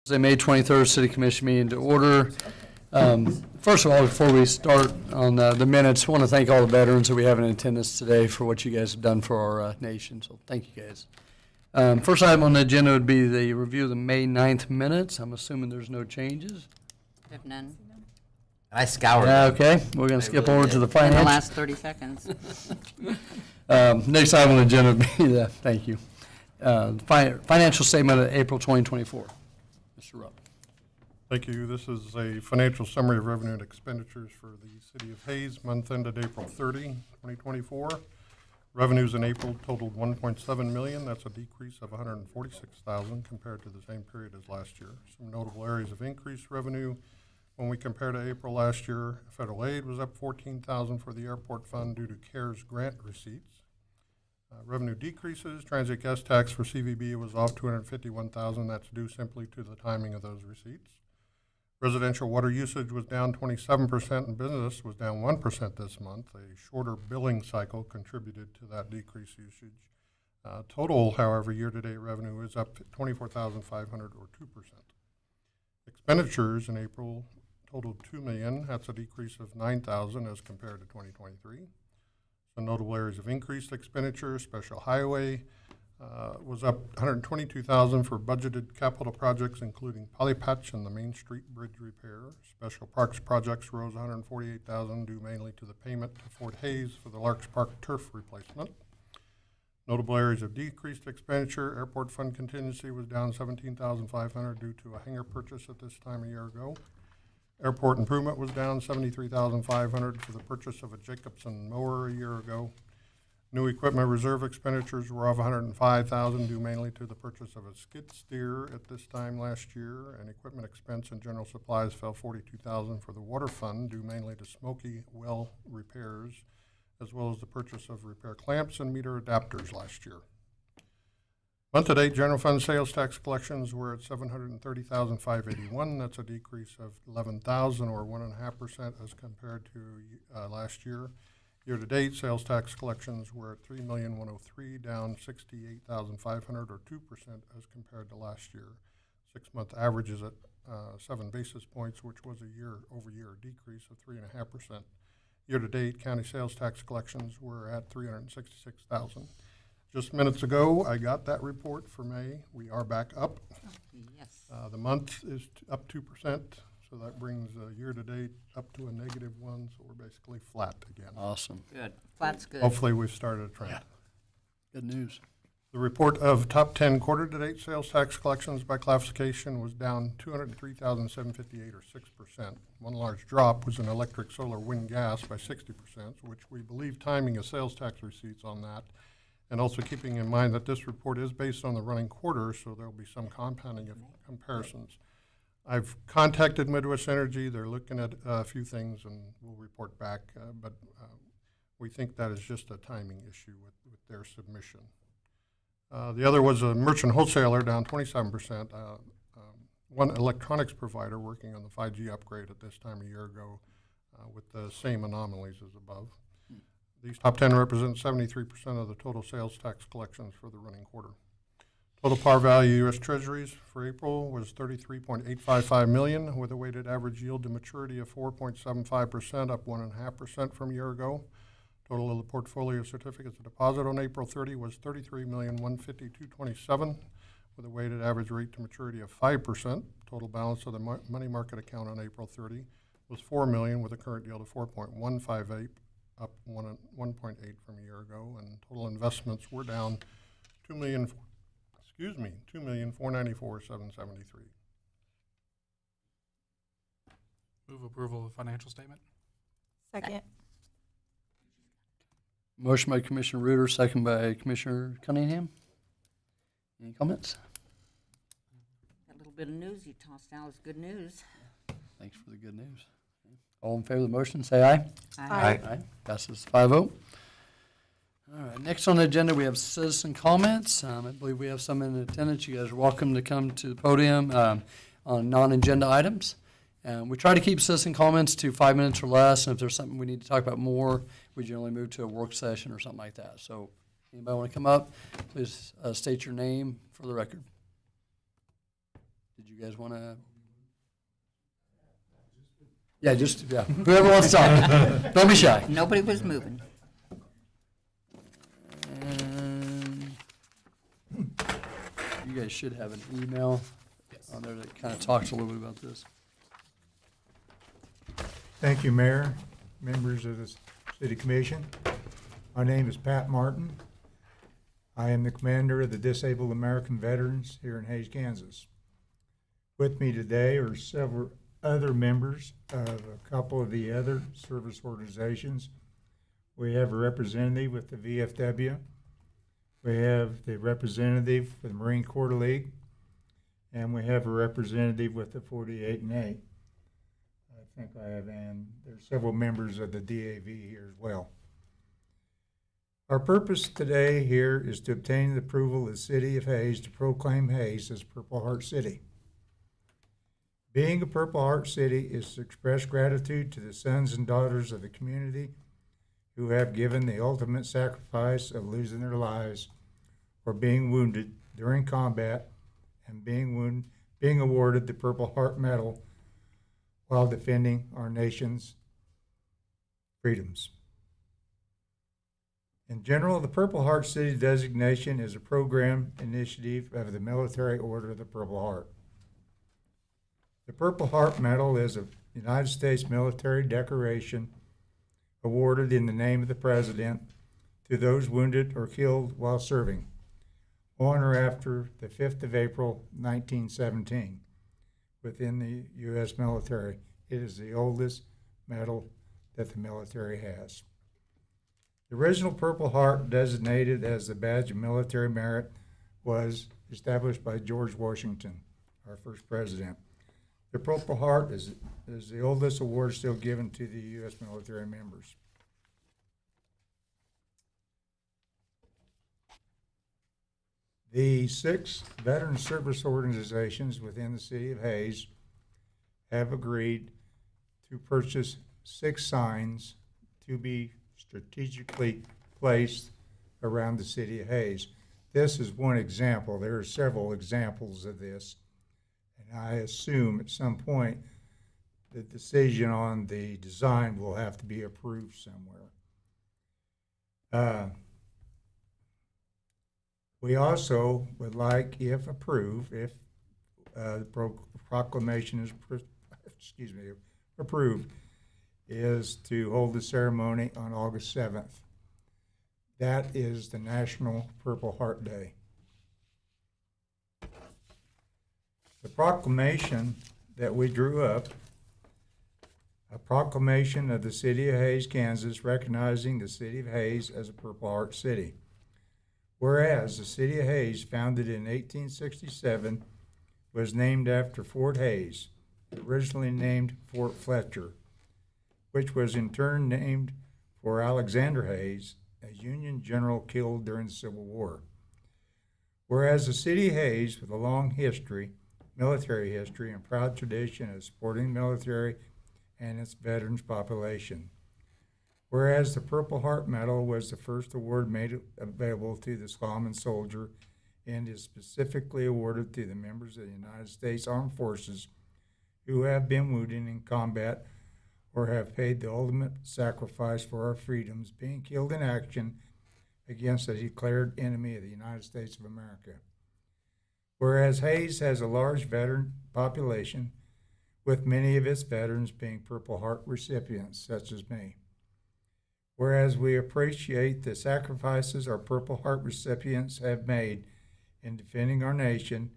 The May 23rd City Commission meeting to order. First of all, before we start on the minutes, I want to thank all the veterans that we have in attendance today for what you guys have done for our nation. So thank you guys. First item on the agenda would be the review of the May 9th minutes. I'm assuming there's no changes. I have none. I scoured Yeah, them. okay. We're going to skip really over did. to the In the finance. last 30 seconds. Next item on the agenda would be the, thank you, financial statement of April 2024. Mr. Rupp. Thank you. This is a financial summary of revenue and expenditures for the City of Hayes, month ended April 30, 2024. Revenues in April totaled $1.7 million. That's a decrease of $146,000 compared to the same period as last year. Some notable areas of increased revenue when we compare to April last year. Federal aid was up $14,000 for the airport fund due to CARES grant receipts. Revenue decreases. Transit gas tax for CVB was off $251,000. That's due simply to the timing of those receipts. Residential water usage was down 27% and business was down 1% this month. A shorter billing cycle contributed to that decreased usage. Total, however, year-to-date revenue is up $24,500 or 2%. Expenditures in April totaled $2 million. That's a decrease of $9,000 as compared to 2023. Some notable areas of increased expenditure: special highway was up $122,000 for budgeted capital projects, including Polypatch and the Main Street Bridge repair. Special parks projects rose $148,000, due mainly to the payment to Fort Hayes for the Larks Park turf replacement. Notable areas of decreased expenditure: airport fund contingency was down $17,500 due to a hangar purchase at this time a year ago. Airport improvement was down $73,500 for the purchase of a Jacobson mower a year ago. New equipment reserve expenditures were off $105,000, due mainly to the purchase of a skid steer at this time last year. And equipment expense and general supplies fell $42,000 for the water fund, due mainly to smoky well repairs, as well as the purchase of repair clamps and meter adapters last year. Month-to-date general fund sales tax collections were at $730,581. That's a decrease of $11,000 or 1.5% as compared to last year. Year-to-date sales tax collections were at $3,103,000, down $68,500 or 2% as compared to last year. 6-month average is at 7 basis points, which was a year-over-year decrease of 3.5%. Year-to-date county sales tax collections were at $366,000. Just minutes ago, I got that report for May. We are back up. Yes. The month is up 2%, so that brings year-to-date up to a -1, so we're basically flat again. Awesome. Good. Flat's good. Hopefully we've started a trend. Yeah. Good news. The report of top 10 quarter-to-date sales tax collections by classification was down $203,758 or 6%. One large drop was in electric, solar, wind, gas by 60%, which we believe timing of sales tax receipts on that. And also keeping in mind that this report is based on the running quarter, so there will be some compounding of comparisons. I've contacted Midwest Energy. They're looking at a few things, and we'll report back. But we think that is just a timing issue with their submission. The other was a merchant wholesaler, down 27%. One electronics provider working on the 5G upgrade at this time a year ago with the same anomalies as above. These top 10 represent 73% of the total sales tax collections for the running quarter. Total par value U.S. Treasuries for April was $33.855 million, with a weighted average yield to maturity of 4.75%, up 1.5% from a year ago. Total of the portfolio certificates of deposit on April 30 was $33,152,27, with a weighted average rate to maturity of 5%. Total balance of the money market account on April 30 was $4 million, with a current yield of 4.158. Up 1.8 from a year ago, and total investments were down $2,494,773. Move approval of financial statement. Second. Motion by Commissioner Reuter, second by Commissioner Cunningham. Any comments? That little bit of news you tossed out is good news. Thanks for the good news. All in favor of the motion, say aye. Aye. Aye. Passes 5-0. All right, next on the agenda, we have citizen comments. I believe we have some in attendance. You guys are welcome to come to the podium on non-agenda items. We try to keep citizen comments to 5 minutes or less, and if there's something we need to talk about more, we generally move to a work session or something like that. So anybody want to come up, please state your name for the record. Did you guys want to? Yeah, whoever wants to talk. Don't be shy. Nobody was moving. And you guys should have an email on there that kind of talks a little bit about this. Thank you, Mayor, members of the City Commission. My name is Pat Martin. I am the commander of the Disabled American Veterans here in Hays, Kansas. With me today are several other members of a couple of the other service organizations. We have a representative with the VFW. We have the representative for the Marine Corps League. And we have a representative with the 48 and 8. I think I have, and there's several members of the DAV here as well. Our purpose today here is to obtain the approval of the City of Hays to proclaim Hays as Purple Heart City. Being a Purple Heart City is to express gratitude to the sons and daughters of the community who have given the ultimate sacrifice of losing their lives or being wounded during combat and being awarded the Purple Heart Medal while defending our nation's freedoms. In general, the Purple Heart City designation is a program initiative of the Military Order of the Purple Heart. The Purple Heart Medal is a United States military decoration awarded in the name of the President to those wounded or killed while serving on or after the 5th of April, 1917, within the U.S. military. It is the oldest medal that the military has. The original Purple Heart, designated as the badge of military merit, was established by George Washington, our first president. The Purple Heart is the oldest award still given to the U.S. military members. The 6 veteran service organizations within the City of Hays have agreed to purchase 6 signs to be strategically placed around the City of Hays. This is one example. There are several examples of this, and I assume at some point the decision on the design will have to be approved somewhere. We also would like, if approved, if the proclamation is approved, is to hold the ceremony on August 7th. That is the National Purple Heart Day. The proclamation that we drew up, a proclamation of the City of Hays, Kansas, recognizing the City of Hays as a Purple Heart City. Whereas the City of Hays, founded in 1867, was named after Fort Hays, originally named Fort Fletcher, which was in turn named for Alexander Hays, a Union general killed during the Civil War. Whereas the City of Hays, with a long history, military history, and proud tradition of supporting the military and its veterans population. Whereas the Purple Heart Medal was the first award made available to the common soldier and is specifically awarded to the members of the United States Armed Forces who have been wounded in combat or have paid the ultimate sacrifice for our freedoms, being killed in action against a declared enemy of the United States of America. Whereas Hays has a large veteran population, with many of its veterans being Purple Heart recipients, such as me. Whereas we appreciate the sacrifices our Purple Heart recipients have made in defending our nation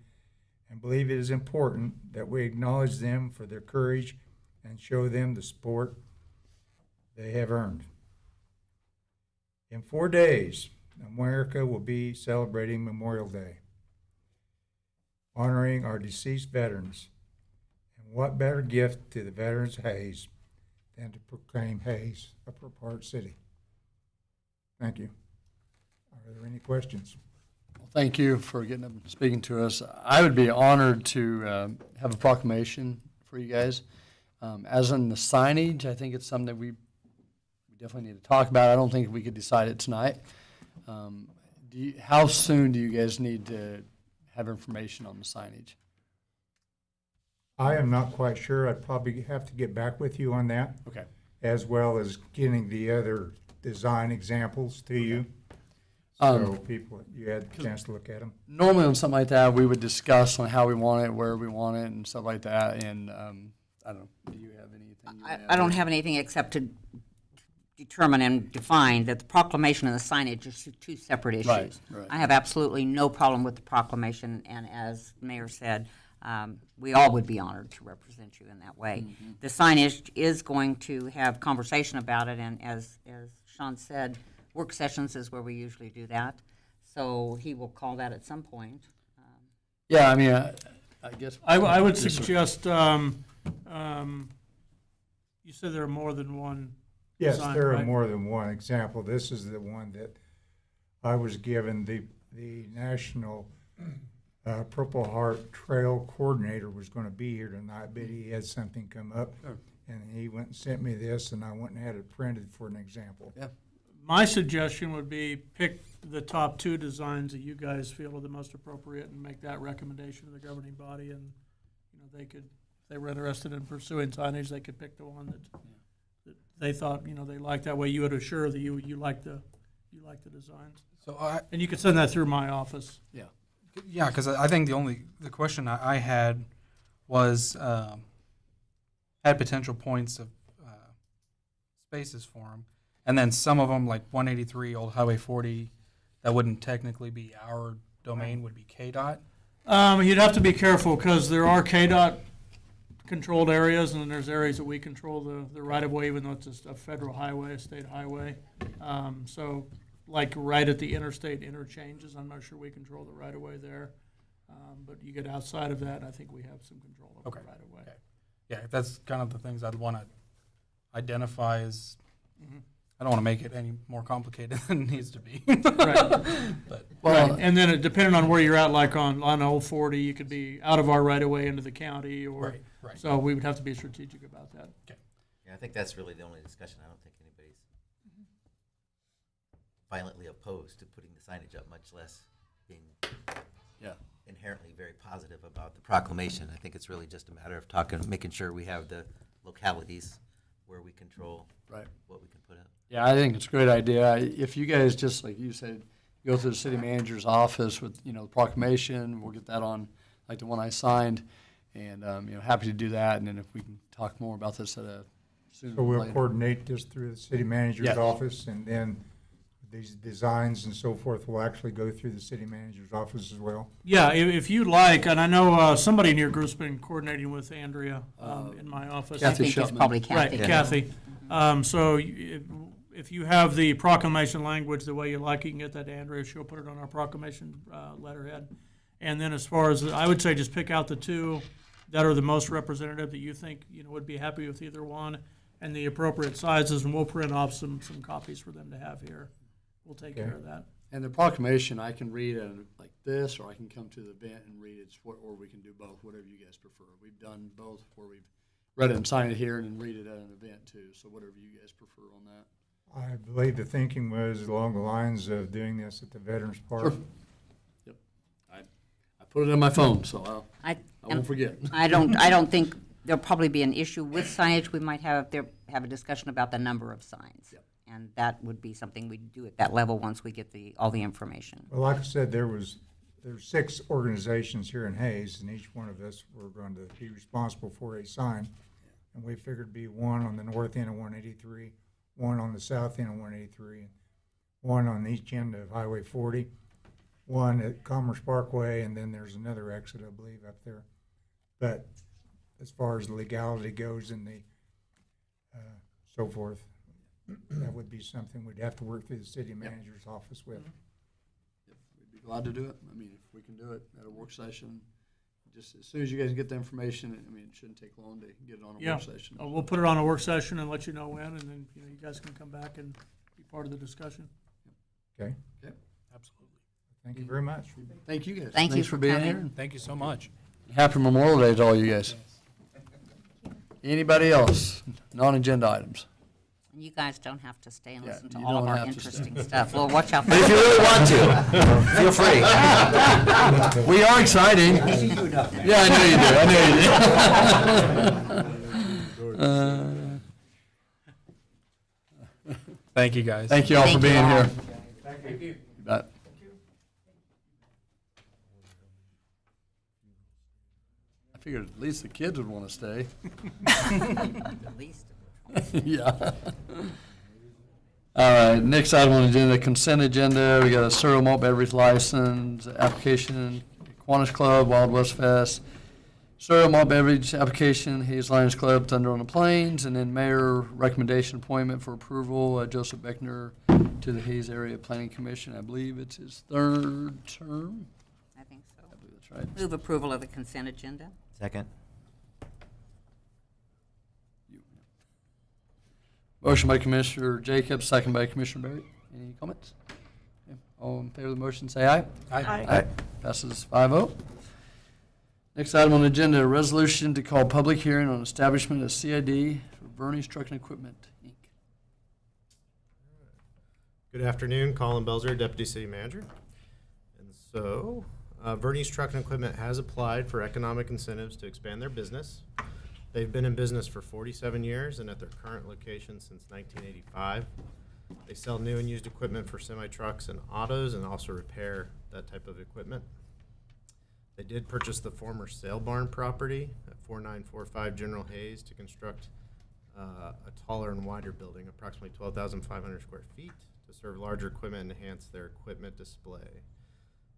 and believe it is important that we acknowledge them for their courage and show them the support they have earned. In 4 days, America will be celebrating Memorial Day, honoring our deceased veterans. And what better gift to the veterans of Hays than to proclaim Hays a Purple Heart City. Thank you. Are there any questions? Well, thank you for getting up and speaking to us. I would be honored to have a proclamation for you guys. As in the signage, I think it's something that we definitely need to talk about. I don't think we could decide it tonight. How soon do you guys need to have information on the signage? I am not quite sure. I'd probably have to get back with you on that, Okay. as well as getting the other design examples to you. Um, So people, you had a chance to look at them. Normally on something like that, we would discuss on how we want it, where we want it, and stuff like that. And I don't know. Do you have anything? you wanna I don't add? have anything except to determine and define that the proclamation and the signage are two separate issues. Right. I have absolutely no problem with the proclamation, and as the mayor said, we all would be honored to represent you in that way. The signage is going to have conversation about it, and as Sean said, work sessions is where we usually do that. So he will call that at some point. Yeah, I mean, I guess. I would Yes, sir. suggest, you said there are more than one Yes, design, there are right? more than one example. This is the one that I was given. The National Purple Heart Trail Coordinator was going to be here tonight, but he had something come up. Sure. And he went and sent me this, and I went and had it printed for an example. Yeah. My suggestion would be pick the top two designs that you guys feel are the most appropriate and make that recommendation to the governing body, and, they could, if they were interested in pursuing signage, they could pick the one that they thought, they liked. That way you would assure that you like the designs. So And you could send that through my office. yeah, because I think the question I had was had potential points of spaces for them, and then some of them like 183 Old Highway 40 that wouldn't technically be our domain would be KDOT. You'd have to be careful because there are KDOT controlled areas, and then there's areas that we control the right of way, even though it's just a federal highway, a state highway. So like right at the interstate interchanges, I'm not sure we control the right of way there. But you get outside of that, I think we have some control over Okay. the right of way. Okay. Yeah, that's kind of the things I'd want to identify as. Mhm. I don't want to make it any more complicated than it needs to be. Right. But Well, Right. And then depending on where you're at, like on Old 40, you could be out of our right of way into the county, or right. so we would have to be strategic about that. Yeah, I think that's really the only discussion. I don't think anybody's violently opposed to putting the signage up, much less being Yeah. inherently very positive about the proclamation. I think it's really just a matter of making sure we have the localities where we control Right. what we can put up. Yeah, I think it's a great idea. If you guys, just like you said, go through the city manager's office with, the proclamation, we'll get that on, like the one I signed, and, happy to do that, and then if we can talk more about this at a sooner So or we'll later. coordinate this through the city manager's Yeah. office, and then these designs and so forth will actually go through the city manager's office as well. Yeah, if you'd like, and I know somebody in your group's been coordinating with Andrea in my office. I Kathy think it's Shupman. probably Right, Kathy. Kathy. So if you have the proclamation language the way you like, you can get that to Andrea. She'll put it on our proclamation letterhead. And then as far as, I would say just pick out the two that are the most representative that you think, would be happy with either one, and the appropriate sizes, and we'll print off some copies for them to have here. We'll take care of that. And the proclamation, I can read it like this, or I can come to the event and read it, or we can do both, whatever you guys prefer. We've done both, where we've read it and signed it here, and then read it at an event too, so whatever you guys prefer on that. I believe the thinking was along the lines of doing this at the Veterans Park. Sure. Yep. I put it on my phone, so I I won't forget. I don't think there'll probably be an issue with signage. We might have a discussion about the number of signs. Yep. And that would be something we'd do at that level once we get all the information. Well, like I said, there's 6 organizations here in Hayes, and each one of us were going to be responsible for a sign. And we figured it'd be one on the north end of 183, one on the south end of 183, and one on each end of Highway 40, one at Commerce Parkway, and then there's another exit, I believe, up there. But as far as legality goes and the so forth, that would be something we'd have to work through the city manager's office with. Yep, we'd be glad to do it. I mean, if we can do it at a work session, just as soon as you guys get the information, I mean, it shouldn't take long to get it on a Yeah. work session. We'll put it on a work session and let you know when, and then, you guys can come back and be part of the discussion. Okay, Absolutely. thank you very much. Thank you guys. Thank you Thanks for being coming. here. Thank you so much. Happy Memorial Day to all you guys. Anybody else? Non-agenda items? And you guys don't have to stay and Yeah, listen to you all of don't our have to stay. interesting stuff. Well, watch out for But if you really want to, feel free. We are exciting. Yeah, I know you do. Thank you, guys. Thank you all for Thank you being all. here. Thank you. Bet. I figured at least the kids would want to stay. at least. Yeah. All right, next item on the agenda, consent agenda. We got a cereal malt beverage license, application, Kiwanis Club, Wild West Fest, cereal malt beverage application, Hayes Lions Club, Thunder on the Plains, and then mayor recommendation appointment for approval, Joseph Beckner to the Hayes Area Planning Commission. I believe it's his third term. I think so. I believe that's right. Move approval of the consent agenda. Second. Motion by Commissioner Jacobs, second by Commissioner Barry. Any comments? Okay. All in favor of the motion, say aye. Aye. Passes 5-0. Next item on the agenda, a resolution to call public hearing on establishment of CID for Bernie's Truck and Equipment, Inc. Good afternoon, Colin Belzer, Deputy City Manager. And so, Verni's Truck and Equipment has applied for economic incentives to expand their business. They've been in business for 47 years and at their current location since 1985. They sell new and used equipment for semi-trucks and autos and also repair that type of equipment. They did purchase the former sale barn property at 4945 General Hayes to construct a taller and wider building, approximately 12,500 square feet, to serve larger equipment and enhance their equipment display.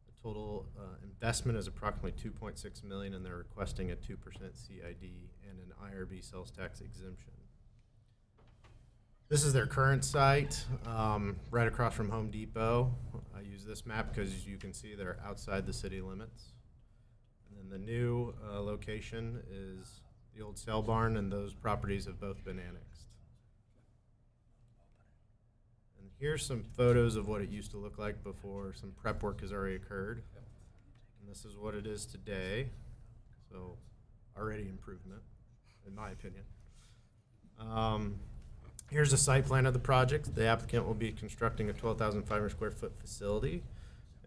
The total investment is approximately $2.6 million, and they're requesting a 2% CID and an IRB sales tax exemption. This is their current site, right across from Home Depot. I use this map because you can see they're outside the city limits. And then the new location is the old sale barn, and those properties have both been annexed. And here's some photos of what it used to look like before some prep work has already occurred. And this is what it is today. So already improvement, in my opinion. Here's a site plan of the project. The applicant will be constructing a 12,500 square foot facility.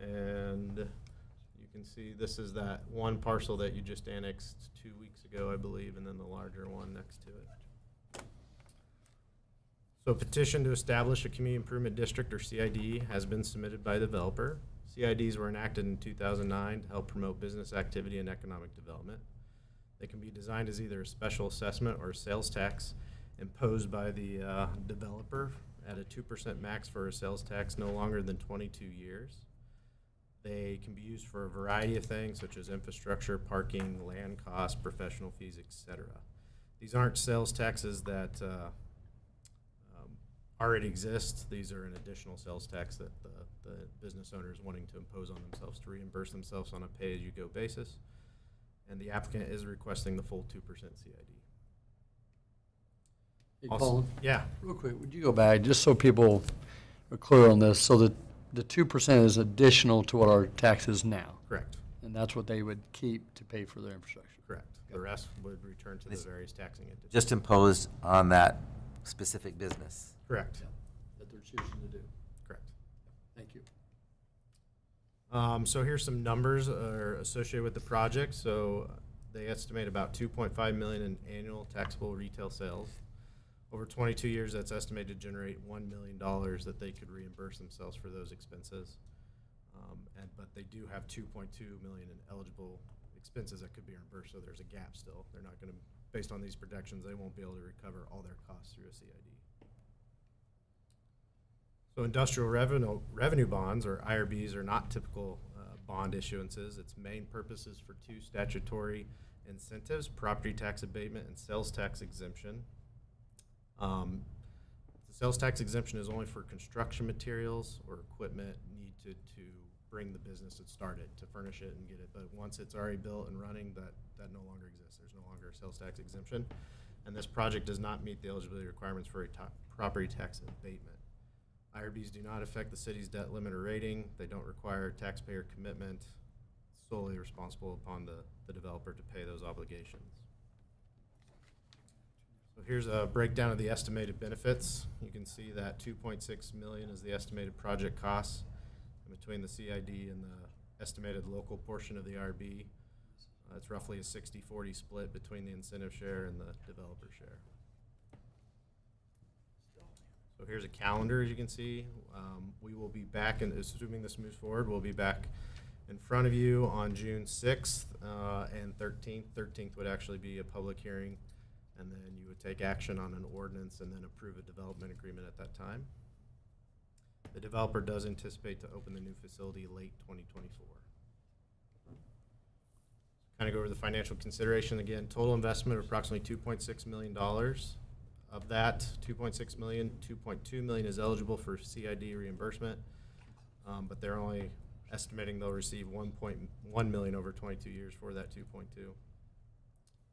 And you can see this is that one parcel that you just annexed 2 weeks ago, I believe, and then the larger one next to it. So a petition to establish a community improvement district, or CID, has been submitted by the developer. CIDs were enacted in 2009 to help promote business activity and economic development. They can be designed as either a special assessment or a sales tax imposed by the developer at a 2% max for a sales tax no longer than 22 years. They can be used for a variety of things, such as infrastructure, parking, land costs, professional fees, etc. These aren't sales taxes that already exist. These are an additional sales tax that the business owner is wanting to impose on themselves to reimburse themselves on a pay-as-you-go basis. And the applicant is requesting the full 2% CID. Hey, Also- Colin, Yeah, real quick, would you go back, just so people are clear on this, so that the 2% is additional to what our tax is now, correct, and that's what they would keep to pay for their infrastructure? correct. The rest would return to the This- various taxing entities. Just imposed on that specific business. Correct, That they're choosing to do. correct. Thank you. So here's some numbers associated with the project. So they estimate about 2.5 million in annual taxable retail sales. Over 22 years, that's estimated to generate $1 million that they could reimburse themselves for those expenses. But they do have 2.2 million in eligible expenses that could be reimbursed, so there's a gap still. They're not going to, based on these projections, they won't be able to recover all their costs through a CID. So industrial revenue bonds, or IRBs, are not typical bond issuances. Its main purpose is for two statutory incentives: property tax abatement and sales tax exemption. The sales tax exemption is only for construction materials or equipment needed to bring the business that started, to furnish it and get it. But once it's already built and running, that no longer exists. There's no longer a sales tax exemption. And this project does not meet the eligibility requirements for a property tax abatement. IRBs do not affect the city's debt limit or rating. They don't require taxpayer commitment. It's solely responsible upon the developer to pay those obligations. So So here's a breakdown of the estimated benefits. You can see that 2.6 million is the estimated project costs. And between the CID and the estimated local portion of the RB, it's roughly a 60-40 split between the incentive share and the developer share. So here's a calendar, as you can see. We will be back, and assuming this moves forward, we'll be back in front of you on June 6th and 13th. 13th would actually be a public hearing, and then you would take action on an ordinance and then approve a development agreement at that time. The developer does anticipate to open the new facility late 2024. Kind of go over the financial consideration again. Total investment of approximately $2.6 million. Of that 2.6 million, 2.2 million is eligible for CID reimbursement, but they're only estimating they'll receive 1.1 million over 22 years for that 2.2.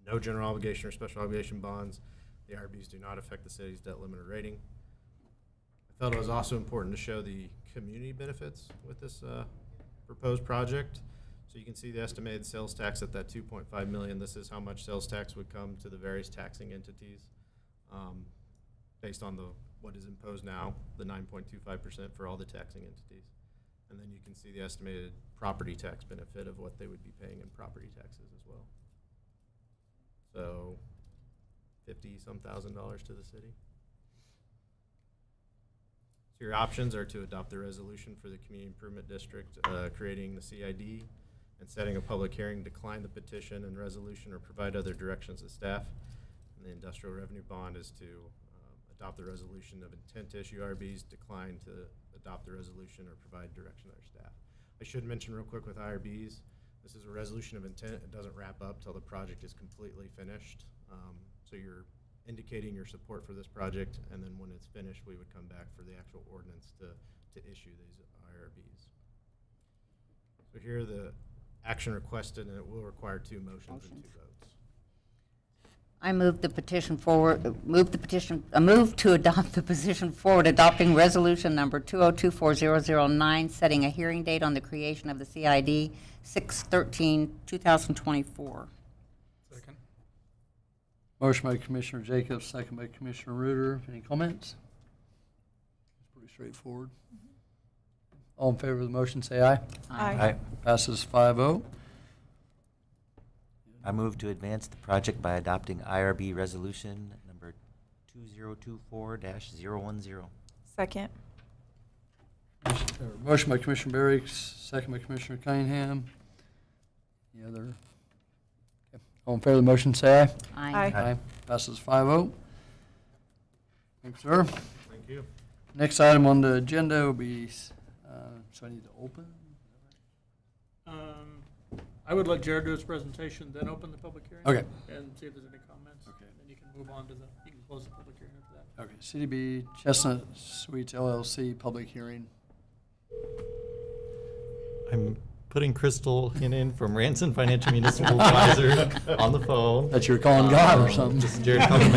No general obligation or special obligation bonds. The RBs do not affect the city's debt limit or rating. I felt it was also important to show the community benefits with this proposed project. So you can see the estimated sales tax at that 2.5 million. This is how much sales tax would come to the various taxing entities. Based on what is imposed now, the 9.25% for all the taxing entities. And then you can see the estimated property tax benefit of what they would be paying in property taxes as well. So $50-some thousand to the city. So your options are to adopt the resolution for the Community Improvement District, creating the CID and setting a public hearing, decline the petition and resolution, or provide other directions to staff. And the industrial revenue bond is to adopt the resolution of intent to issue RBs, decline to adopt the resolution, or provide direction to our staff. I should mention real quick with IRBs, this is a resolution of intent. It doesn't wrap up till the project is completely finished. So you're indicating your support for this project, and then when it's finished, we would come back for the actual ordinance to issue these IRBs. So here are the action requested, and it will require 2 motions and 2 votes. I move the petition forward, move to adopt the petition forward, adopting resolution number 2024009, setting a hearing date on the creation of the CID 6/13/2024. Second. Motion by Commissioner Jacobs, second by Commissioner Reuter. Any comments? It's pretty straightforward. All in favor of the motion, say aye. Aye. Passes 5-0. I move to advance the project by adopting IRB resolution number 2024-010. Second. Motion by Commissioner Berry, second by Commissioner Cunningham. Any other? Okay. All in favor of the motion, say aye. Aye. Passes 5-0. Thanks, sir. Thank you. Next item on the agenda will be, so I need to open? I would let Jared do his presentation, then open the public hearing. Okay. And see if there's any comments. Okay. Then you can move on to you can close the public hearing after that. Okay, CDB Chestnut Suites LLC, public hearing. I'm putting Crystal in from Ranson Financial Municipal Advisor on the phone. That you're calling God or something. This is Jared Coleman.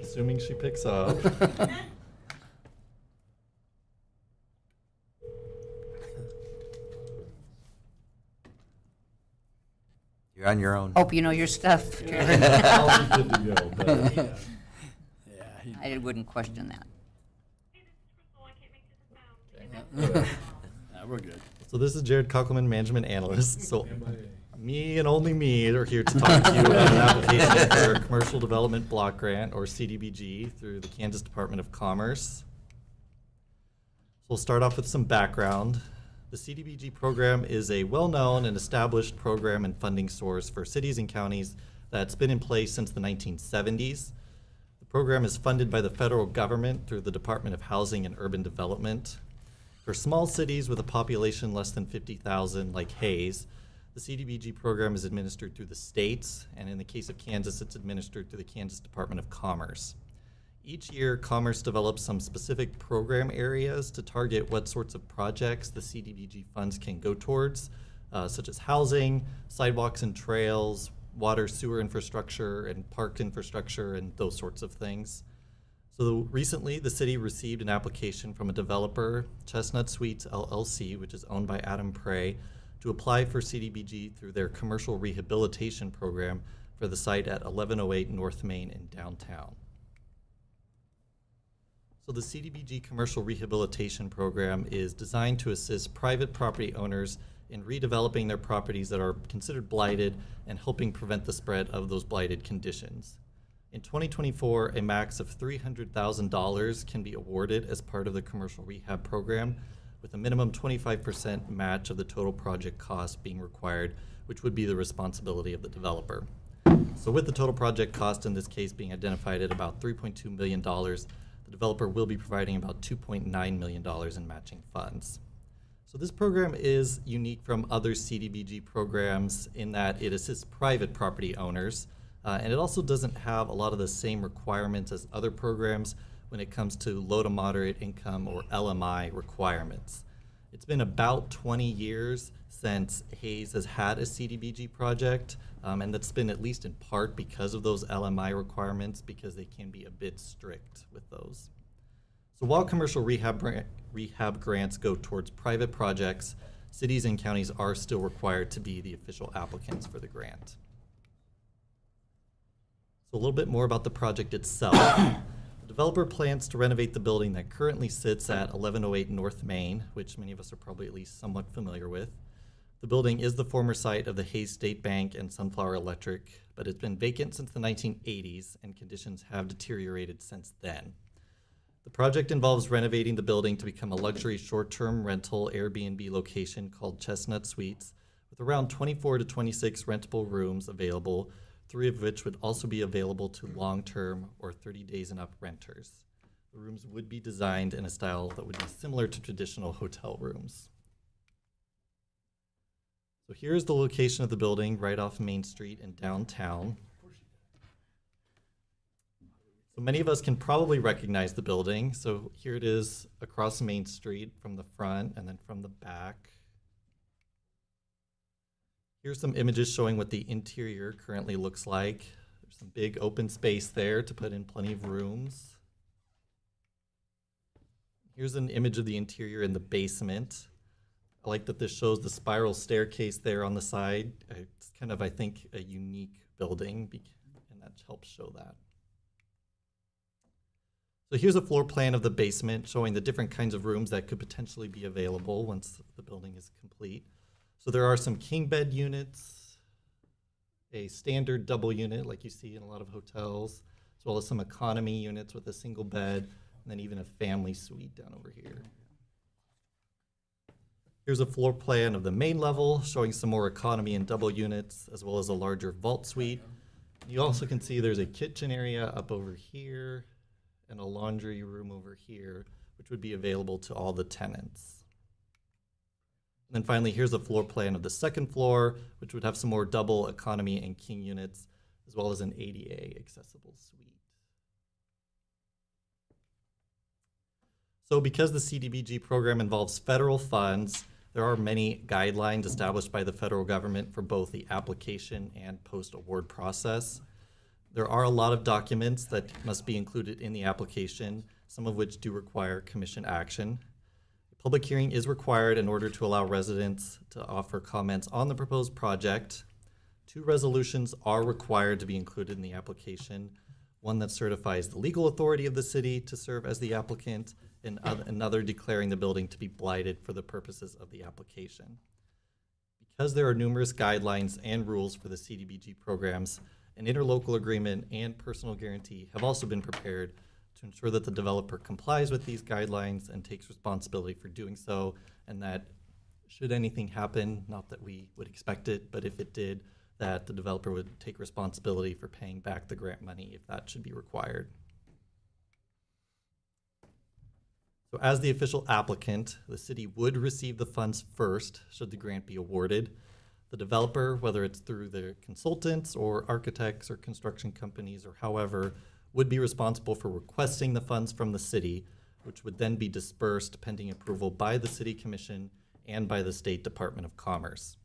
Assuming she picks up. You're on your own. Hope you know your stuff, Jared. I'll be good to go, but I wouldn't question that. We're good. So this is Jared Cockleman, Management Analyst. So me and only me are here to talk to you about an application for a Commercial Development Block Grant, or CDBG, through the Kansas Department of Commerce. So we'll start off with some background. The CDBG program is a well-known and established program and funding source for cities and counties that's been in place since the 1970s. The program is funded by the federal government through the Department of Housing and Urban Development. For small cities with a population less than 50,000, like Hayes, the CDBG program is administered through the states, and in the case of Kansas, it's administered through the Kansas Department of Commerce. Each year, Commerce develops some specific program areas to target what sorts of projects the CDBG funds can go towards, such as housing, sidewalks and trails, water, sewer infrastructure, and park infrastructure, and those sorts of things. So recently, the city received an application from a developer, Chestnut Suites LLC, which is owned by Adam Prey, to apply for CDBG through their commercial rehabilitation program for the site at 1108 North Main in downtown. So the CDBG Commercial Rehabilitation Program is designed to assist private property owners in redeveloping their properties that are considered blighted and helping prevent the spread of those blighted conditions. In 2024, a max of $300,000 can be awarded as part of the commercial rehab program, with a minimum 25% match of the total project cost being required, which would be the responsibility of the developer. So with the total project cost in this case being identified at about $3.2 million, the developer will be providing about $2.9 million in matching funds. So this program is unique from other CDBG programs in that it assists private property owners, and it also doesn't have a lot of the same requirements as other programs when it comes to low to moderate income or LMI requirements. It's been about 20 years since Hayes has had a CDBG project, and that's been at least in part because of those LMI requirements, because they can be a bit strict with those. So while commercial rehab grants go towards private projects, cities and counties are still required to be the official applicants for the grant. So a little bit more about the project itself. The developer plans to renovate the building that currently sits at 1108 North Main, which many of us are probably at least somewhat familiar with. The building is the former site of the Hayes State Bank and Sunflower Electric, but it's been vacant since the 1980s and conditions have deteriorated since then. The project involves renovating the building to become a luxury short-term rental Airbnb location called Chestnut Suites, with around 24 to 26 rentable rooms available, 3 of which would also be available to long-term or 30 days and up renters. The rooms would be designed in a style that would be similar to traditional hotel rooms. So here's the location of the building right off Main Street in downtown. So many of us can probably recognize the building. So here it is across Main Street from the front and then from the back. Here's some images showing what the interior currently looks like. There's some big open space there to put in plenty of rooms. Here's an image of the interior in the basement. I like that this shows the spiral staircase there on the side. It's kind of, I think, a unique building, and that helps show that. So here's a floor plan of the basement showing the different kinds of rooms that could potentially be available once the building is complete. So there are some king bed units, a standard double unit like you see in a lot of hotels, as well as some economy units with a single bed, and then even a family suite down over here. Here's a floor plan of the main level showing some more economy and double units, as well as a larger vault suite. You also can see there's a kitchen area up over here and a laundry room over here, which would be available to all the tenants. And then finally, here's a floor plan of the second floor, which would have some more double economy and king units, as well as an ADA accessible suite. So because the CDBG program involves federal funds, there are many guidelines established by the federal government for both the application and post-award process. There are a lot of documents that must be included in the application, some of which do require commission action. Public hearing is required in order to allow residents to offer comments on the proposed project. 2 resolutions are required to be included in the application. One that certifies the legal authority of the city to serve as the applicant, and another declaring the building to be blighted for the purposes of the application. Because there are numerous guidelines and rules for the CDBG programs, an interlocal agreement and personal guarantee have also been prepared to ensure that the developer complies with these guidelines and takes responsibility for doing so, and that should anything happen, not that we would expect it, but if it did, that the developer would take responsibility for paying back the grant money if that should be required. So as the official applicant, the city would receive the funds first should the grant be awarded. The developer, whether it's through their consultants or architects or construction companies or however, would be responsible for requesting the funds from the city, which would then be dispersed pending approval by the City Commission and by the State Department of Commerce.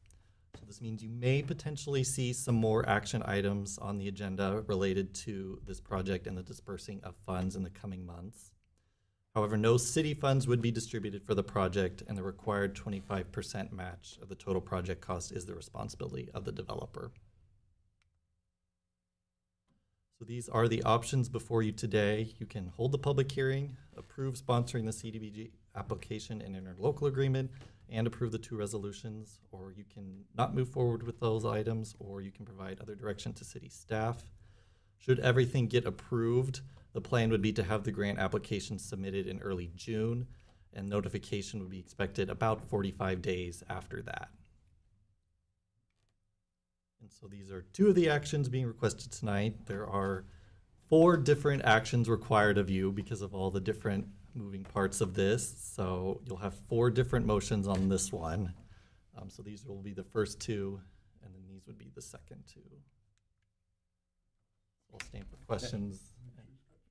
So this means you may potentially see some more action items on the agenda related to this project and the dispersing of funds in the coming months. However, no city funds would be distributed for the project, and the required 25% match of the total project cost is the responsibility of the developer. So these are the options before you today. You can hold the public hearing, approve sponsoring the CDBG application and interlocal agreement, and approve the 2 resolutions, or you can not move forward with those items, or you can provide other direction to city staff. Should everything get approved, the plan would be to have the grant application submitted in early June, and notification would be expected about 45 days after that. And so these are 2 of the actions being requested tonight. There are 4 different actions required of you because of all the different moving parts of this. So you'll have 4 different motions on this one. So these will be the first 2, and then these would be the second 2. I'll stand for questions.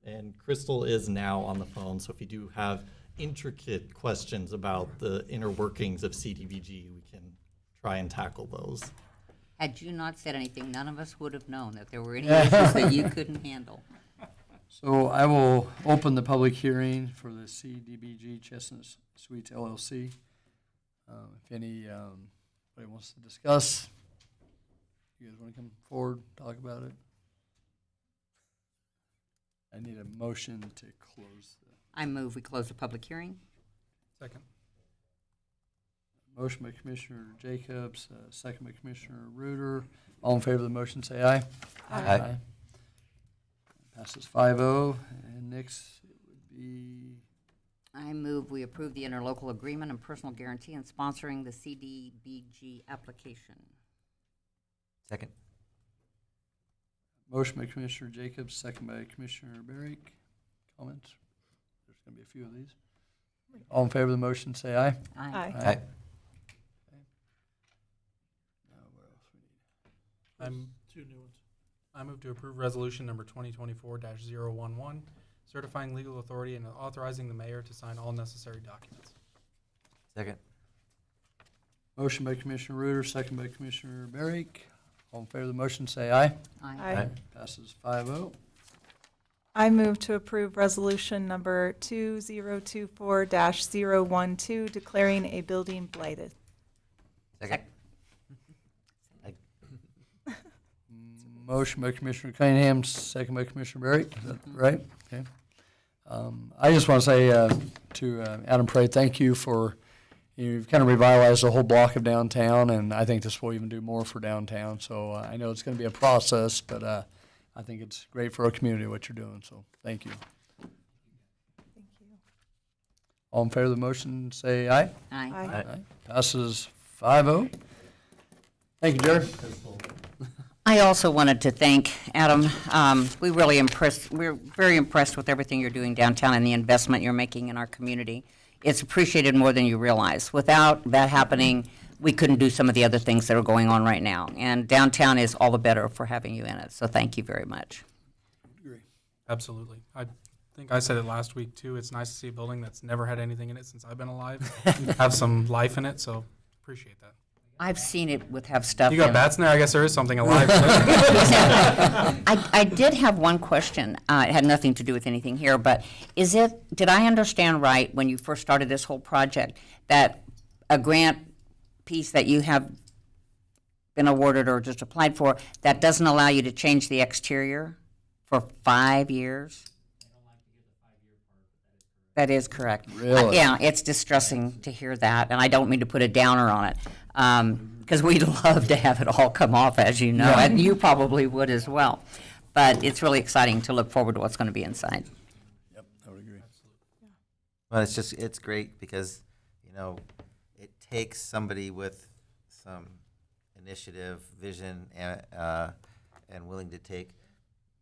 And Crystal is now on the phone, so if you do have intricate questions about the inner workings of CDBG, we can try and tackle those. Had you not said anything, none of us would have known that there were any issues that you couldn't handle. So I will open the public hearing for the CDBG Chestnut Suites LLC. If anybody wants to discuss, you guys want to come forward, talk about it? I need a motion to close I move we close the public hearing. Second. Motion by Commissioner Jacobs, second by Commissioner Reuter. All in favor of the motion, say aye. Aye. Passes 5-0. And next, it would be, I move we approve the interlocal agreement and personal guarantee and sponsoring the CDBG application. Second. motion by Commissioner Jacobs, second by Commissioner Barrick. Comments? There's going to be a few of these. All in favor of the motion, say aye. Aye. Aye. Now, what else we need? I'm 2 new ones. I move to approve resolution number 2024-011, certifying legal authority and authorizing the mayor to sign all necessary documents. Second. Motion by Commissioner Reuter, second by Commissioner Barrick. All in favor of the motion, say aye. Aye. Passes 5-0. I move to approve resolution number 2024-012, declaring a building blighted. Second. Motion by Commissioner Cunningham, second by Commissioner Barrick. Is that right? Okay. I just want to say to Adam Prey, thank you for, you've kind of revitalized the whole block of downtown, and I think this will even do more for downtown. So I know it's going to be a process, but I think it's great for our community what you're doing. So thank you. Thank you. All in favor of the motion, say aye. Aye. Aye. Passes 5-0. Thank you, Jerry. I also wanted to thank Adam. We're very impressed with everything you're doing downtown and the investment you're making in our community. It's appreciated more than you realize. Without that happening, we couldn't do some of the other things that are going on right now. And downtown is all the better for having you in it. So thank you very much. Absolutely. I think I said it last week too. It's nice to see a building that's never had anything in it since I've been alive have some life in it. So appreciate that. I've seen it have stuff You got in bats in there? I guess there is something alive. I did have one question. It had nothing to do with anything here, but did I understand right when you first started this whole project that a grant piece that you have been awarded or just applied for, that doesn't allow you to change the exterior for 5 years? That is correct. Really? Yeah, it's distressing to hear that, and I don't mean to put a downer on it, because we'd love to have it all come off, as you know, and you probably would as well. But it's really exciting to look forward to what's going to be inside. Yep, I would agree. Well, it's great because, it takes somebody with some initiative, vision, and willing to take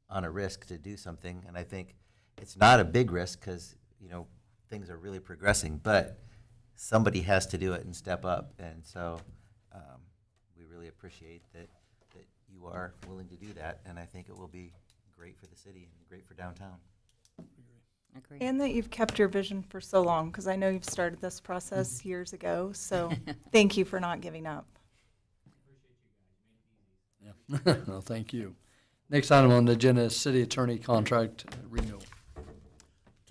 on a risk to do something. And I think it's not a big risk because, things are really progressing, but somebody has to do it and step up. And so we really appreciate that you are willing to do that. And I think it will be great for the city and great for downtown. Agree. And that you've kept your vision for so long, because I know you've started this process years ago. So thank you for not giving up. Yeah. Well, thank you. Next item on the agenda is city attorney contract renewal.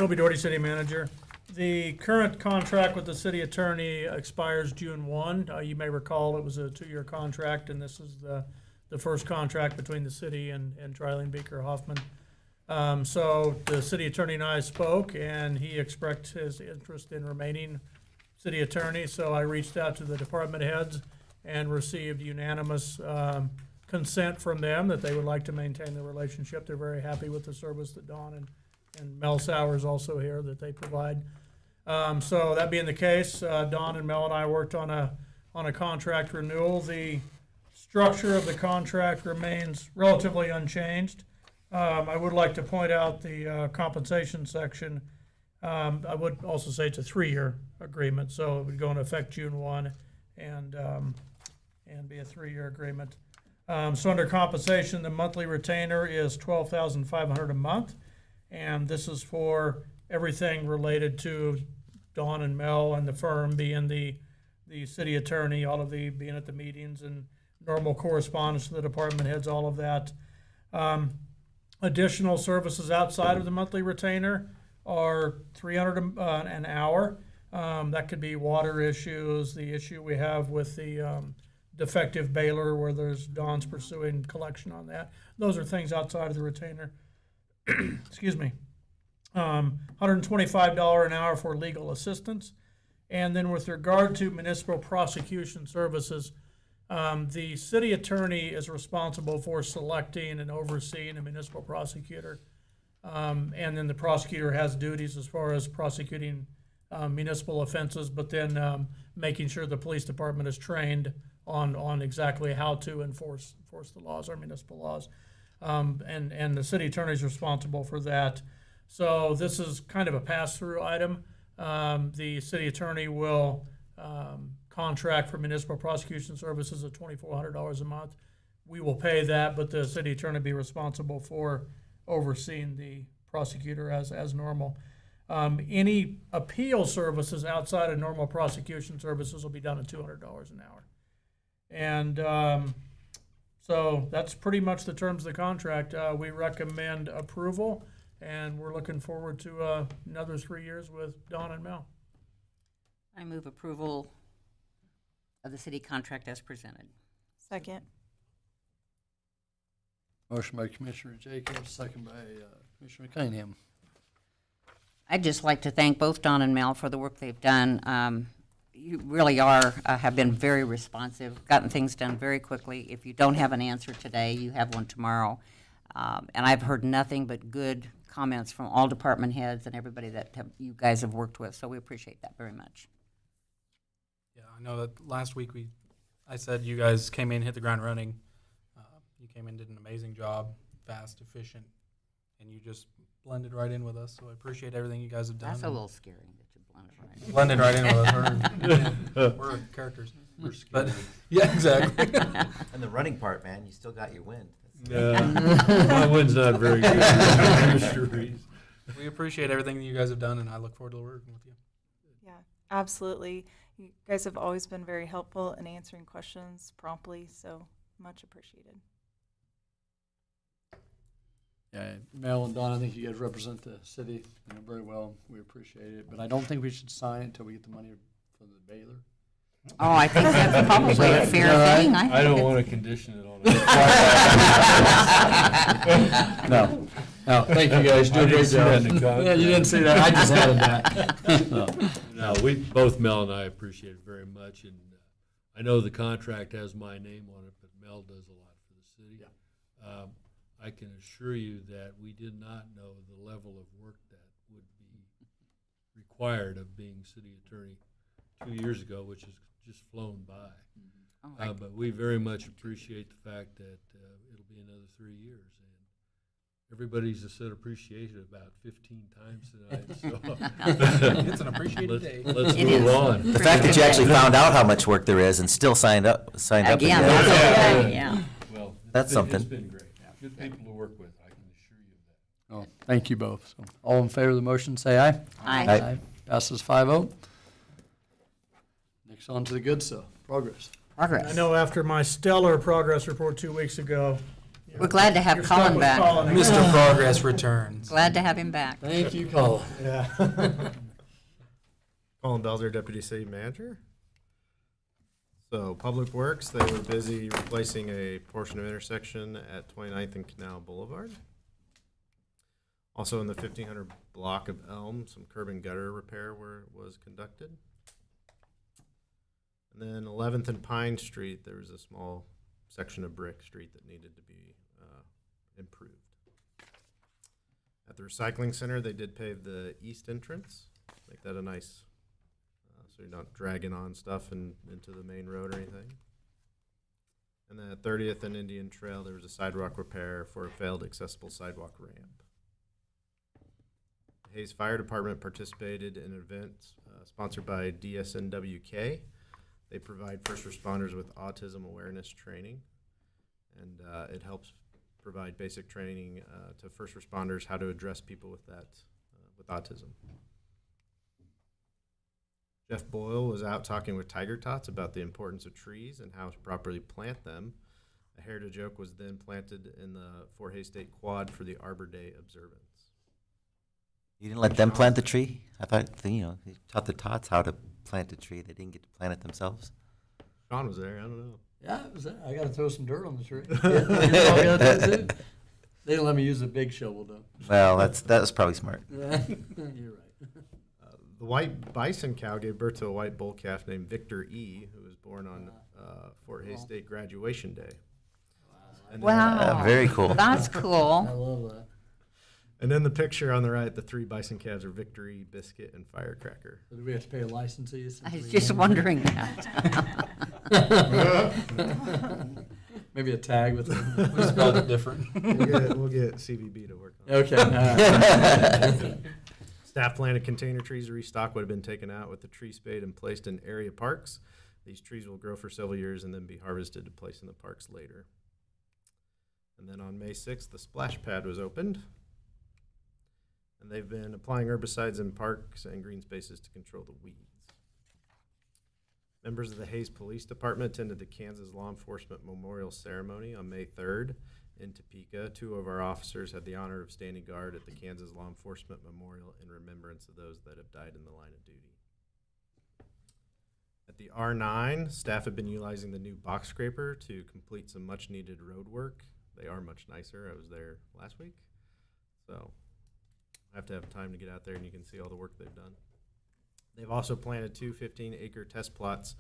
Toby Doherty, City Manager. The current contract with the city attorney expires June 1. You may recall it was a 2-year contract, and this is the first contract between the city and Trilene Beaker Hoffman. So the city attorney and I spoke, and he expressed his interest in remaining city attorney. So I reached out to the department heads and received unanimous consent from them that they would like to maintain the relationship. They're very happy with the service that Dawn and Mel Sauer is also here that they provide. So that being the case, Dawn and Mel and I worked on a contract renewal. The structure of the contract remains relatively unchanged. I would like to point out the compensation section. I would also say it's a 3-year agreement, so it would go into effect June 1 and be a 3-year agreement. So under compensation, the monthly retainer is $12,500 a month, and this is for everything related to Dawn and Mel and the firm being the city attorney, all of the being at the meetings and normal correspondence to the department heads, all of that. Additional services outside of the monthly retainer are $300 an hour. That could be water issues, the issue we have with the defective baler where there's Dawn's pursuing collection on that. Those are things outside of the retainer. Excuse me. $125 an hour for legal assistance. And then with regard to municipal prosecution services, the city attorney is responsible for selecting and overseeing a municipal prosecutor. And then the prosecutor has duties as far as prosecuting municipal offenses, but then making sure the police department is trained on exactly how to enforce the laws, our municipal laws. And the city attorney is responsible for that. So this is kind of a pass-through item. The city attorney will contract for municipal prosecution services at $2,400 a month. We will pay that, but the city attorney will be responsible for overseeing the prosecutor as normal. Any appeal services outside of normal prosecution services will be done at $200 an hour. And so that's pretty much the terms of the contract. We recommend approval, and we're looking forward to another 3 years with Dawn and Mel. I move approval of the city contract as presented. Second. Motion by Commissioner Jacobs, second by Commissioner Cunningham. I'd just like to thank both Dawn and Mel for the work they've done. You really have been very responsive, gotten things done very quickly. If you don't have an answer today, you have one tomorrow. And I've heard nothing but good comments from all department heads and everybody that you guys have worked with, so we appreciate that very much. Yeah, I know that last week I said you guys came in, hit the ground running. You came in, did an amazing job, fast, efficient, and you just blended right in with us. So I appreciate everything you guys have done. That's a little scary that you blended right. Blended right in with us. We're characters. We're scared. But yeah, exactly. And the running part, man, you still got your wind. My wind's not very good. We appreciate everything you guys have done, and I look forward to working with you. Yeah, absolutely. You guys have always been very helpful in answering questions promptly, so much appreciated. Yeah, Mel and Don, I think you guys represent the city very well. We appreciate it, but I don't think we should sign it until we get the money for the baler. Oh, I think that's probably a fair thing. I don't want to condition it on it. No, thank you guys. Do a I didn't great see job. that in the contract. Yeah, you didn't see that. I just added that. No, we, both Mel and I appreciate it very much, and I know the contract has my name on it, but Mel does a lot for the city. I can assure you that we did not know the level of work that would be required of being city attorney 2 years ago, which has just flown by. But we very much appreciate the fact that it'll be another 3 years. And everybody's said appreciated about 15 times tonight. So It's an appreciated day. let's It move is. on. The fact that you actually found out how much work there is and still signed up Again, again. that's okay, yeah. Well, That's it's something. been great. Good people to work with, I can assure you of that. Oh, thank you both. So, all in favor of the motion, say aye. Aye. Passes 5-0. Next on to the good stuff. Progress. I Progress. know after my stellar progress report 2 weeks ago, We're glad to have You're stuck Colin with back. Colin again. Mr. Progress returns. Glad to have him back. Thank you, Colin. Yeah. Colin Belzer, Deputy City Manager. So, Public Works, they were busy replacing a portion of intersection at 29th and Canal Boulevard. Also in the 1500 block of Elm, some curb and gutter repair was conducted. And then 11th and Pine Street, there was a small section of Brick Street that needed to be improved. At the recycling center, they did pave the east entrance, make that a nice, so you're not dragging on stuff into the main road or anything. And then at 30th and Indian Trail, there was a sidewalk repair for a failed accessible sidewalk ramp. The Hayes Fire Department participated in an event sponsored by DSNWK. They provide first responders with autism awareness training, and it helps provide basic training to first responders how to address people with autism. Jeff Boyle was out talking with Tiger Tots about the importance of trees and how to properly plant them. A heritage oak was then planted in the Fort Hays State Quad for the Arbor Day observance. You didn't let them plant the tree? I thought, you taught the tots how to plant a tree. They didn't get to plant it themselves. Sean was there, I don't know. Yeah, it was, I gotta throw some dirt on the tree. Yeah, you all gotta do it too. They didn't let me use a big shovel though. Well, that's probably smart. You're right. The white bison cow gave birth to a white bull calf named Victor E., who was born on Fort Hays State graduation day. And then- Wow. Very cool. That's I cool. love that. And then the picture on the right, the 3 bison calves are Victory, Biscuit, and Firecracker. So do we have to pay a license fee? since I was we just named wondering that. them? Maybe a tag with them. We spelled it different. We'll get CVB to work on it. Okay. all right. Staff planted container trees to restock would have been taken out with the tree spade and placed in area parks. These trees will grow for several years and then be harvested to place in the parks later. And then on May 6th, the splash pad was opened. And they've been applying herbicides in parks and green spaces to control the weeds. Members of the Hays Police Department attended the Kansas Law Enforcement Memorial Ceremony on May 3rd in Topeka. 2 of our officers had the honor of standing guard at the Kansas Law Enforcement Memorial in remembrance of those that have died in the line of duty. At the R9, staff have been utilizing the new box scraper to complete some much needed road work. They are much nicer. I was there last week. So I have to have time to get out there and you can see all the work they've done. They've also planted 2 15-acre test plots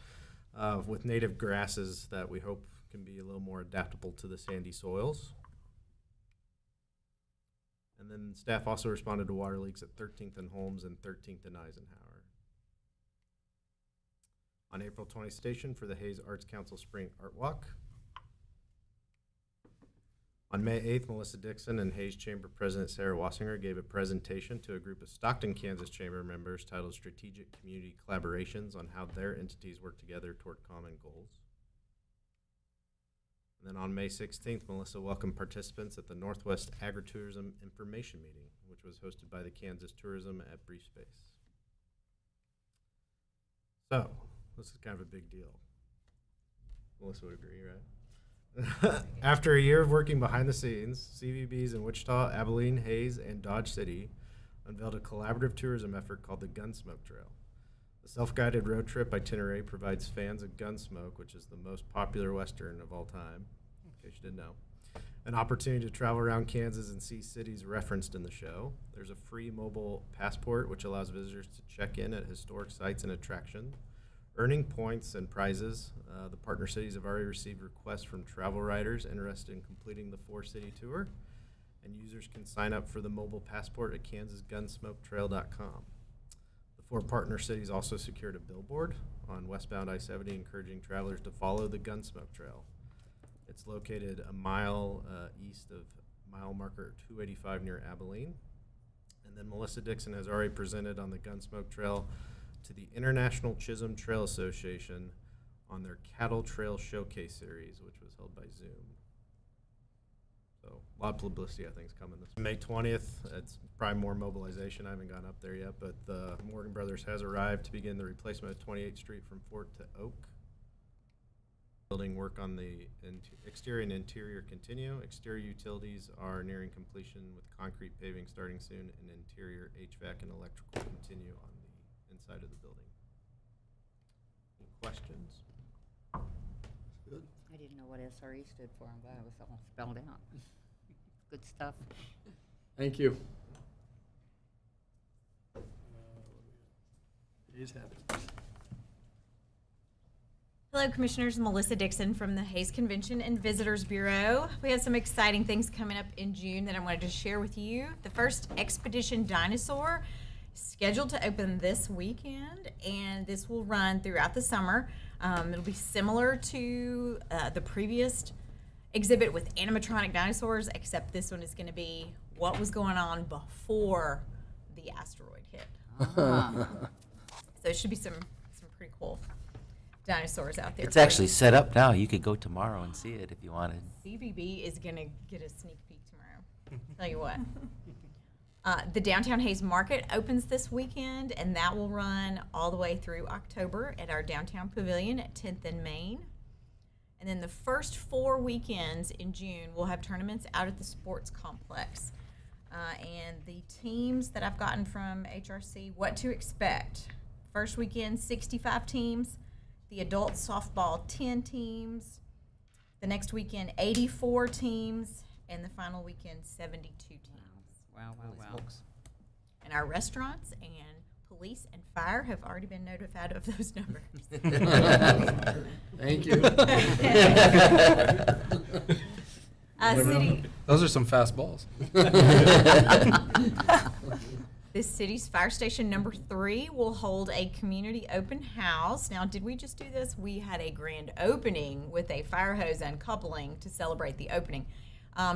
with native grasses that we hope can be a little more adaptable to the sandy soils. And then staff also responded to water leaks at 13th and Holmes and 13th and Eisenhower. On April 20th, station for the Hays Arts Council Spring Art Walk. On May 8th, Melissa Dixon and Hays Chamber President Sarah Wassinger gave a presentation to a group of Stockton, Kansas Chamber members titled Strategic Community Collaborations on how their entities work together toward common goals. And then on May 16th, Melissa welcomed participants at the Northwest Agritourism Information Meeting, which was hosted by the Kansas Tourism at Brief Space. So, this is kind of a big deal. Melissa would agree, right? After a year of working behind the scenes, CVBs in Wichita, Abilene, Hays, and Dodge City unveiled a collaborative tourism effort called the Gunsmoke Trail. The self-guided road trip itinerary provides fans of Gunsmoke, which is the most popular Western of all time, in case you didn't know, an opportunity to travel around Kansas and see cities referenced in the show. There's a free mobile passport, which allows visitors to check in at historic sites and attractions, earning points and prizes. The partner cities have already received requests from travel writers interested in completing the 4-city tour, and users can sign up for the mobile passport at kansasgunsmoketrail.com. The 4 partner cities also secured a billboard on westbound I-70 encouraging travelers to follow the Gunsmoke Trail. It's located a mile east of mile marker 285 near Abilene. And then Melissa Dixon has already presented on the Gunsmoke Trail to the International Chisholm Trail Association on their Cattle Trail Showcase series, which was held by Zoom. So a lot of publicity, I think, is coming this May 20th. It's probably more mobilization. I haven't gone up there yet, but the Morgan Brothers has arrived to begin the replacement of 28th Street from Fort to Oak. building work on the exterior and interior continue. Exterior utilities are nearing completion with concrete paving starting soon, and interior HVAC and electrical continue on the inside of the building. Any questions? I didn't know what SRE stood for. I'm glad it was all spelled out. Good stuff. Thank you. He's happy. Hello, Commissioners. Melissa Dixon from the Hayes Convention and Visitors Bureau. We have some exciting things coming up in June that I wanted to share with you. The first Expedition Dinosaur is scheduled to open this weekend, and this will run throughout the summer. It'll be similar to the previous exhibit with animatronic dinosaurs, except this one is going to be what was going on before the asteroid hit. So it should be some pretty cool dinosaurs out there. It's actually set up now. You could go tomorrow and see it if you wanted. CVB is going to get a sneak peek tomorrow. Tell you what. The Downtown Hayes Market opens this weekend, and that will run all the way through October at our downtown pavilion at 10th and Main. And then the first 4 weekends in June, we'll have tournaments out at the sports complex. And the teams that I've gotten from HRC, what to expect. First weekend, 65 teams. The adult softball, 10 teams. The next weekend, 84 teams. And the final weekend, 72 teams. Wow. And our restaurants and police and fire have already been notified of those numbers. Thank you. City. Those are some fast balls. This city's fire station number 3 will hold a community open house. Now, did we just do this? We had a grand opening with a fire hose uncoupling to celebrate the opening.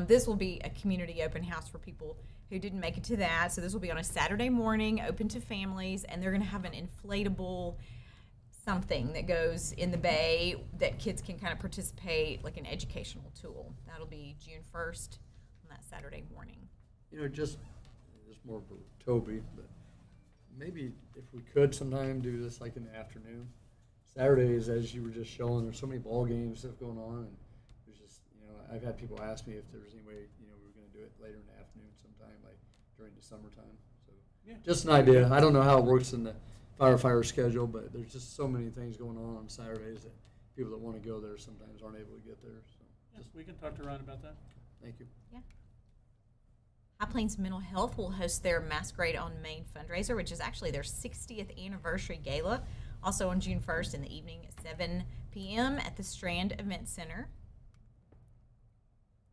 This will be a community open house for people who didn't make it to that. So this will be on a Saturday morning, open to families, and they're going to have an inflatable something that goes in the bay that kids can kind of participate, like an educational tool. That'll be June 1st on that Saturday morning. You know, just more for Toby, but maybe if we could sometime do this like in the afternoon. Saturdays, as you were just showing, there's so many ball games stuff going on, and there's just, you know, I've had people ask me if there's any way, you know, we were going to do it later in the afternoon sometime, like during the summertime. So Yeah. just an idea. I don't know how it works in the firefighter schedule, but there's just so many things going on Saturdays that people that want to go there sometimes aren't able to get there. So Yes, we can talk to Ryan about that. thank you. High Plains Mental Health will host their Masquerade on Main fundraiser, which is actually their 60th anniversary gala, also on June 1st in the evening at 7 p.m. at the Strand Event Center.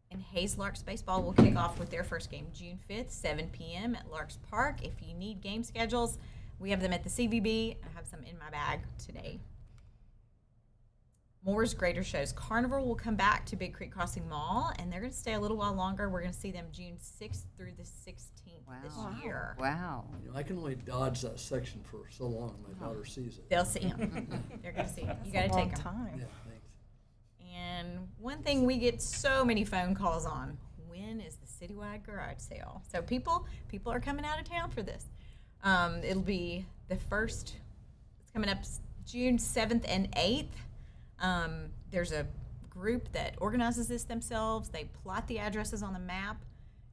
And Hayes Larks Baseball will kick off with their first game June 5th, 7 p.m. at Larks Park. If you need game schedules, we have them at the CVB. I have some in my bag today. Moore's Greater Shows Carnival will come back to Big Creek Crossing Mall, and they're going to stay a little while longer. We're going to see them June 6th through the 16th this year. Wow. You know, I can only dodge that section for so long. My daughter sees it. They'll see them. They're going to see them. You got to take them. Yeah, thanks. And one thing we get so many phone calls on, when is the citywide garage sale? So people are coming out of town for this. It'll be the first, it's coming up June 7th and 8th. There's a group that organizes this themselves. They plot the addresses on the map,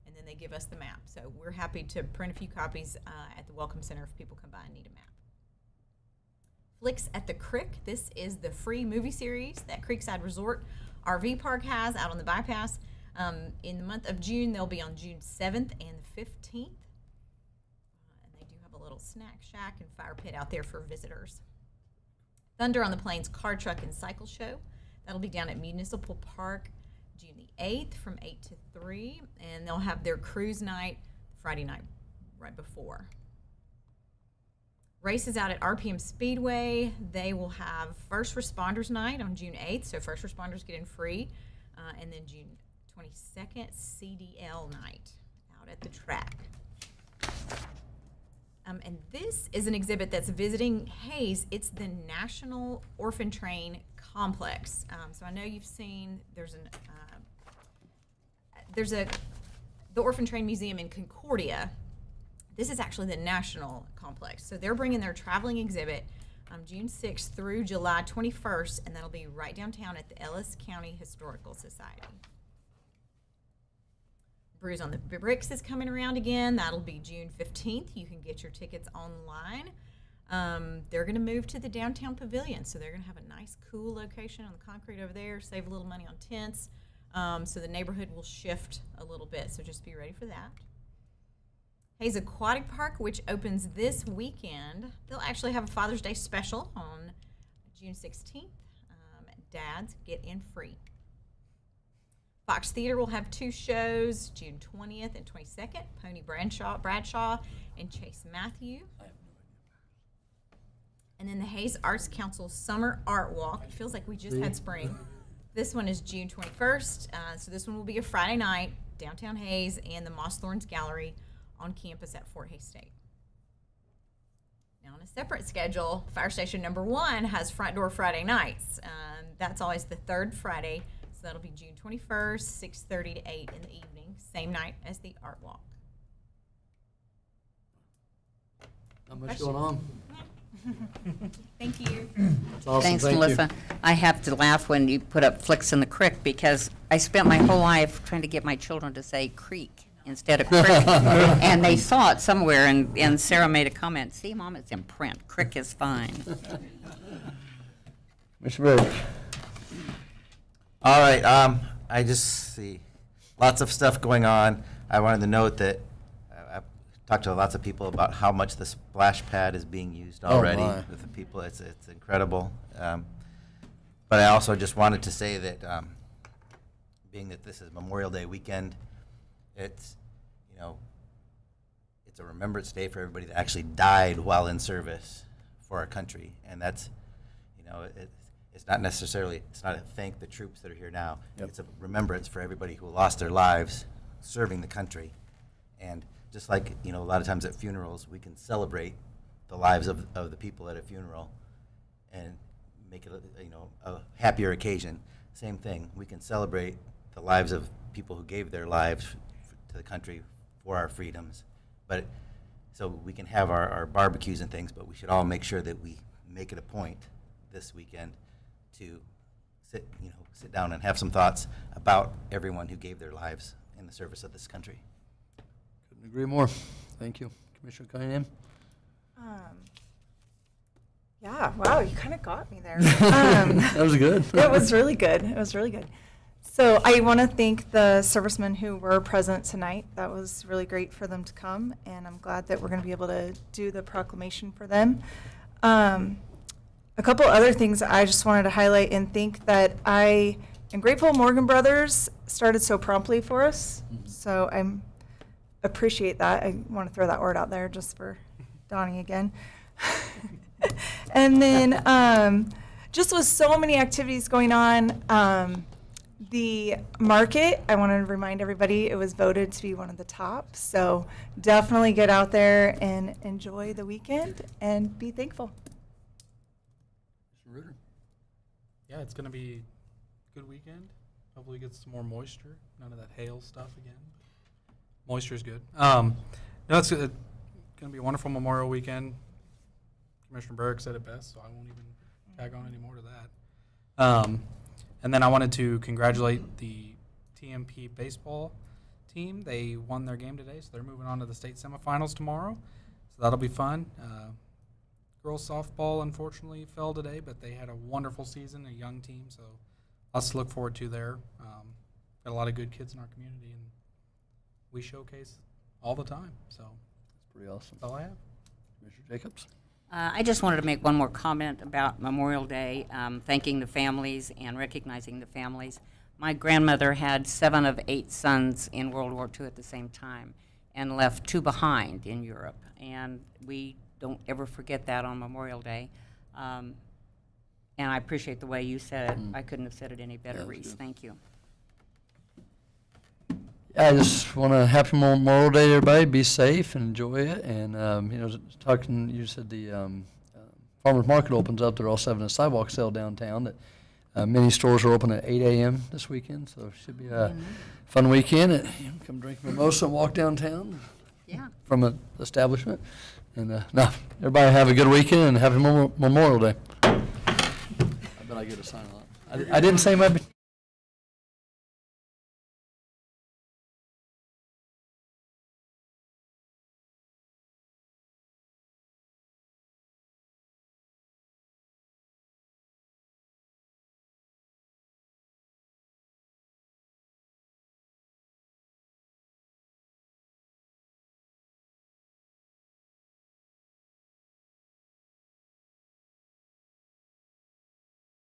and then they give us the map. So we're happy to print a few copies at the Welcome Center if people come by and need a map. Flicks at the Crick. This is the free movie series that Creekside Resort RV Park has out on the bypass. In the month of June, they'll be on June 7th and 15th. And they do have a little snack shack and fire pit out there for visitors. Thunder on the Plains Car, Truck, and Cycle Show. That'll be down at Municipal Park June the 8th from 8 to 3. And they'll have their cruise night Friday night right before. Races out at RPM Speedway. They will have First Responders Night on June 8th. So first responders get in free. And then June 22nd, CDL Night out at the track. And this is an exhibit that's visiting Hayes. It's the National Orphan Train Complex. So I know you've seen the Orphan Train Museum in Concordia. This is actually the National Complex. So they're bringing their traveling exhibit June 6th through July 21st, and that'll be right downtown at the Ellis County Historical Society. Brews on the Bricks is coming around again. That'll be June 15th. You can get your tickets online. They're going to move to the downtown pavilion, so they're going to have a nice, cool location on the concrete over there, save a little money on tents. So the neighborhood will shift a little bit, so just be ready for that. Hayes Aquatic Park, which opens this weekend, they'll actually have a Father's Day special on June 16th. Dads get in free. Fox Theater will have 2 shows, June 20th and 22nd, Pony Bradshaw and Chase Matthew. And then the Hayes Arts Council Summer Art Walk. It feels like we just had spring. This one is June 21st. So this one will be a Friday night, downtown Hayes and the Moss Thorns Gallery on campus at Fort Hays State. Now on a separate schedule, Fire Station number 1 has Front Door Friday nights. That's always the 3rd Friday. So that'll be June 21st, 6:30 to 8 in the evening, same night as the Art Walk. Not much going on. Thank you. That's awesome. Thanks, Thank you. Melissa. I have to laugh when you put up Flicks in the Creek because I spent my whole life trying to get my children to say creek instead of crick. And they saw it somewhere, and Sarah made a comment, see, Mom, it's in print. Crick is fine. Mr. Burke. All right, I just see lots of stuff going on. I wanted to note that I've talked to lots of people about how much the splash pad is being used already my. with the people. It's incredible. But I also just wanted to say that being that this is Memorial Day weekend, it's, you know, it's a remembrance day for everybody that actually died while in service for our country. And that's, you know, it's not necessarily, it's not a thank the troops that are here now. Yep. It's a remembrance for everybody who lost their lives serving the country. And just like, you know, a lot of times at funerals, we can celebrate the lives of the people at a funeral and make it, you know, a happier occasion. Same thing, we can celebrate the lives of people who gave their lives to the country for our freedoms. But so we can have our barbecues and things, but we should all make sure that we make it a point this weekend to sit down and have some thoughts about everyone who gave their lives in the service of this country. Couldn't agree more. Thank you. Commissioner Cunningham? Yeah, wow, you kind of got me there. That was good. It was really good. It was really good. So I want to thank the servicemen who were present tonight. That was really great for them to come, and I'm glad that we're going to be able to do the proclamation for them. A couple other things I just wanted to highlight and think that I am grateful Morgan Brothers started so promptly for us. So I appreciate that. I want to throw that word out there just for Donnie again. And then just with so many activities going on, the market, I want to remind everybody, it was voted to be one of the top. So definitely get out there and enjoy the weekend and be thankful. Mr. Reuter? Yeah, it's going to be a good weekend. Hopefully get some more moisture. None of that hail stuff again. Moisture is good. No, it's going to be a wonderful Memorial weekend. Commissioner Burke said it best, so I won't even tag on any more to that. And then I wanted to congratulate the TMP baseball team. They won their game today, so they're moving on to the state semifinals tomorrow. So that'll be fun. Girls softball, unfortunately, fell today, but they had a wonderful season, a young team, so lots to look forward to there. Got a lot of good kids in our community, and we showcase all the time. So That's pretty awesome. that's all I have. Commissioner Jacobs? I just wanted to make one more comment about Memorial Day, thanking the families and recognizing the families. My grandmother had 7 of 8 sons in World War II at the same time and left 2 behind in Europe. And we don't ever forget that on Memorial Day. And I appreciate the way you said it. I couldn't have said it any better, Yeah, that's Reese. good. Thank you. Yeah, I just want to happy Memorial Day, everybody. Be safe and enjoy it. And, talking, you said the farmer's market opens up. They're also having a sidewalk sale downtown. That many stores are open at 8 a.m. this weekend, so it should be a fun weekend. Come drink mimosa and walk downtown. Yeah. from an establishment. And no, everybody have a good weekend and happy Memorial Day. I bet I get a sign on. I didn't say my.